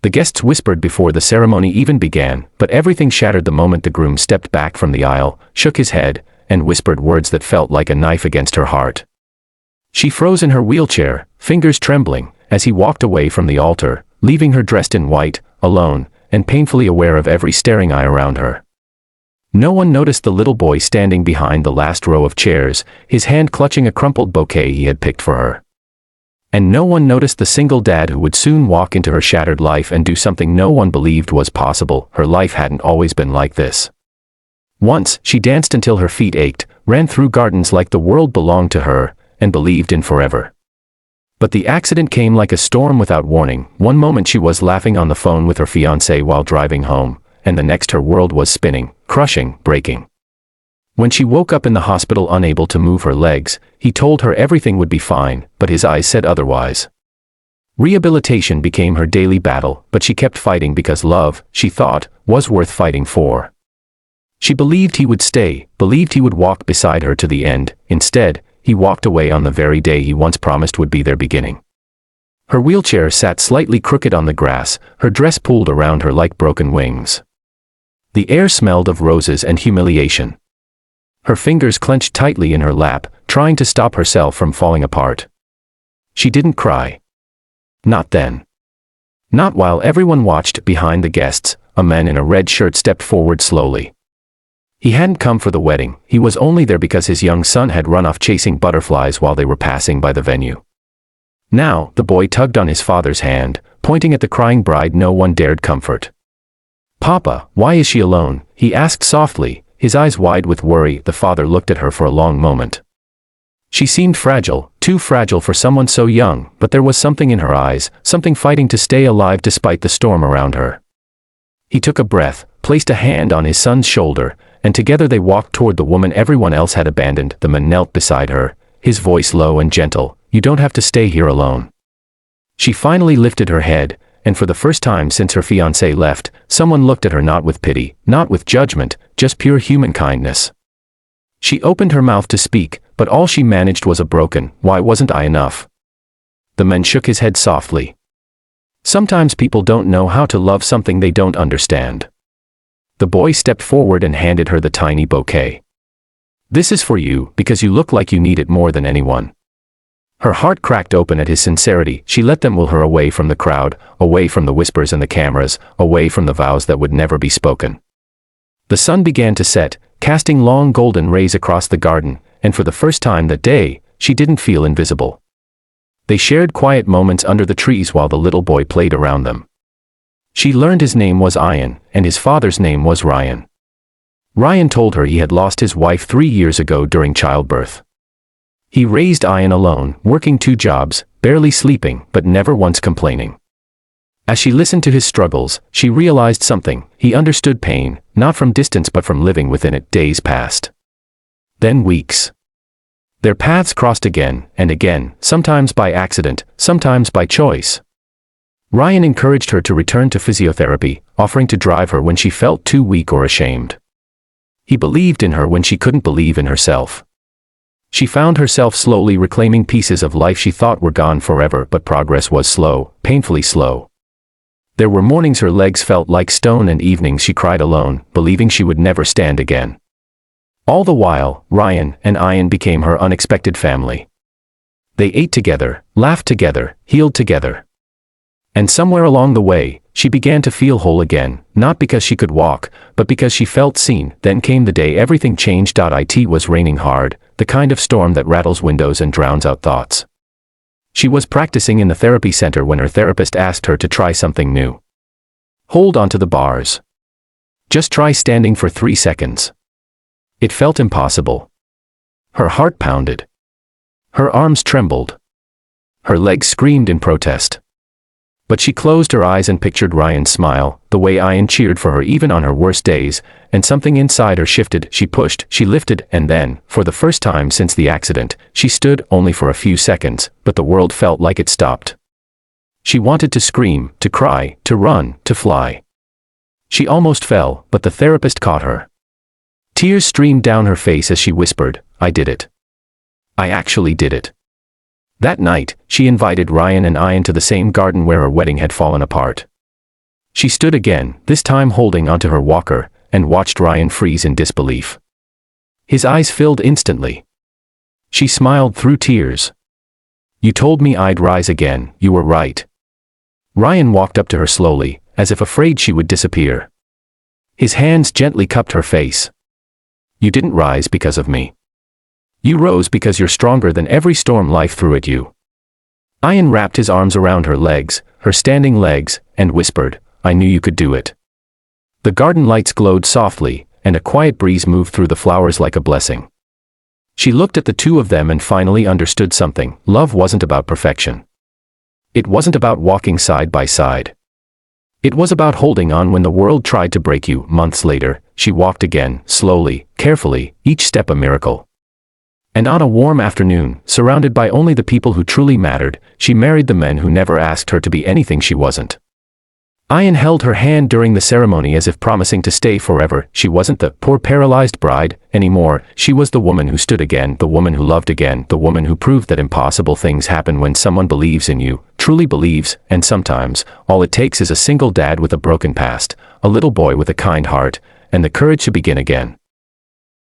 The guests whispered before the ceremony even began, but everything shattered the moment the groom stepped back from the aisle, shook his head, and whispered words that felt like a knife against her heart. She froze in her wheelchair, fingers trembling, as he walked away from the altar, leaving her dressed in white, alone, and painfully aware of every staring eye around her. No one noticed the little boy standing behind the last row of chairs, his hand clutching a crumpled bouquet he had picked for her. And no one noticed the single dad who would soon walk into her shattered life and do something no one believed was possible. Her life hadn't always been like this. Once, she danced until her feet ached, ran through gardens like the world belonged to her, and believed in forever. But the accident came like a storm without warning. One moment she was laughing on the phone with her fiancé while driving home, and the next her world was spinning, crushing, breaking. When she woke up in the hospital unable to move her legs, he told her everything would be fine, but his eyes said otherwise. Rehabilitation became her daily battle, but she kept fighting because love, she thought, was worth fighting for. She believed he would stay, believed he would walk beside her to the end. Instead, he walked away on the very day he once promised would be their beginning. Her wheelchair sat slightly crooked on the grass, her dress pulled around her like broken wings. The air smelled of roses and humiliation. Her fingers clenched tightly in her lap, trying to stop herself from falling apart. She didn't cry. Not then. Not while everyone watched. Behind the guests, a man in a red shirt stepped forward slowly. He hadn't come for the wedding, he was only there because his young son had run off chasing butterflies while they were passing by the venue. Now, the boy tugged on his father's hand, pointing at the crying bride no one dared comfort. "Papa, why is she alone?" he asked softly, his eyes wide with worry. The father looked at her for a long moment. She seemed fragile, too fragile for someone so young, but there was something in her eyes, something fighting to stay alive despite the storm around her. He took a breath, placed a hand on his son's shoulder, and together they walked toward the woman everyone else had abandoned. The man knelt beside her, his voice low and gentle. "You don't have to stay here alone." She finally lifted her head, and for the first time since her fiancé left, someone looked at her not with pity, not with judgment, just pure human kindness. She opened her mouth to speak, but all she managed was a broken, "Why wasn't I enough?" The man shook his head softly. "Sometimes people don't know how to love something they don't understand." The boy stepped forward and handed her the tiny bouquet. "This is for you, because you look like you need it more than anyone." Her heart cracked open at his sincerity. She let them will her away from the crowd, away from the whispers and the cameras, away from the vows that would never be spoken. The sun began to set, casting long golden rays across the garden, and for the first time that day, she didn't feel invisible. They shared quiet moments under the trees while the little boy played around them. She learned his name was Ian, and his father's name was Ryan. Ryan told her he had lost his wife 3 years ago during childbirth. He raised Ian alone, working 2 jobs, barely sleeping, but never once complaining. As she listened to his struggles, she realized something. He understood pain, not from distance but from living within it. Days passed. Then weeks. Their paths crossed again and again, sometimes by accident, sometimes by choice. Ryan encouraged her to return to physiotherapy, offering to drive her when she felt too weak or ashamed. He believed in her when she couldn't believe in herself. She found herself slowly reclaiming pieces of life she thought were gone forever, but progress was slow, painfully slow. There were mornings her legs felt like stone and evenings she cried alone, believing she would never stand again. All the while, Ryan and Ian became her unexpected family. They ate together, laughed together, healed together. And somewhere along the way, she began to feel whole again, not because she could walk, but because she felt seen. Then came the day everything changed. It was raining hard, the kind of storm that rattles windows and drowns out thoughts. She was practicing in the therapy center when her therapist asked her to try something new. Hold onto the bars. Just try standing for 3 seconds. It felt impossible. Her heart pounded. Her arms trembled. Her legs screamed in protest. But she closed her eyes and pictured Ryan's smile, the way Ian cheered for her even on her worst days, and something inside her shifted. She pushed, she lifted, and then, for the first time since the accident, she stood, only for a few seconds, but the world felt like it stopped. She wanted to scream, to cry, to run, to fly. She almost fell, but the therapist caught her. Tears streamed down her face as she whispered, "I did it. I actually did it." That night, she invited Ryan and Ian to the same garden where her wedding had fallen apart. She stood again, this time holding onto her walker, and watched Ryan freeze in disbelief. His eyes filled instantly. She smiled through tears. You told me I'd rise again, you were right. Ryan walked up to her slowly, as if afraid she would disappear. His hands gently cupped her face. You didn't rise because of me. You rose because you're stronger than every storm life threw at you. Ian wrapped his arms around her legs, her standing legs, and whispered, I knew you could do it. The garden lights glowed softly, and a quiet breeze moved through the flowers like a blessing. She looked at the two of them and finally understood something. Love wasn't about perfection. It wasn't about walking side by side. It was about holding on when the world tried to break you. Months later, she walked again, slowly, carefully, each step a miracle. And on a warm afternoon, surrounded by only the people who truly mattered, she married the men who never asked her to be anything she wasn't. Ian held her hand during the ceremony as if promising to stay forever. She wasn't the poor paralyzed bride anymore. She was the woman who stood again, the woman who loved again, the woman who proved that impossible things happen when someone believes in you, truly believes, and sometimes, all it takes is a single dad with a broken past, a little boy with a kind heart, and the courage to begin again.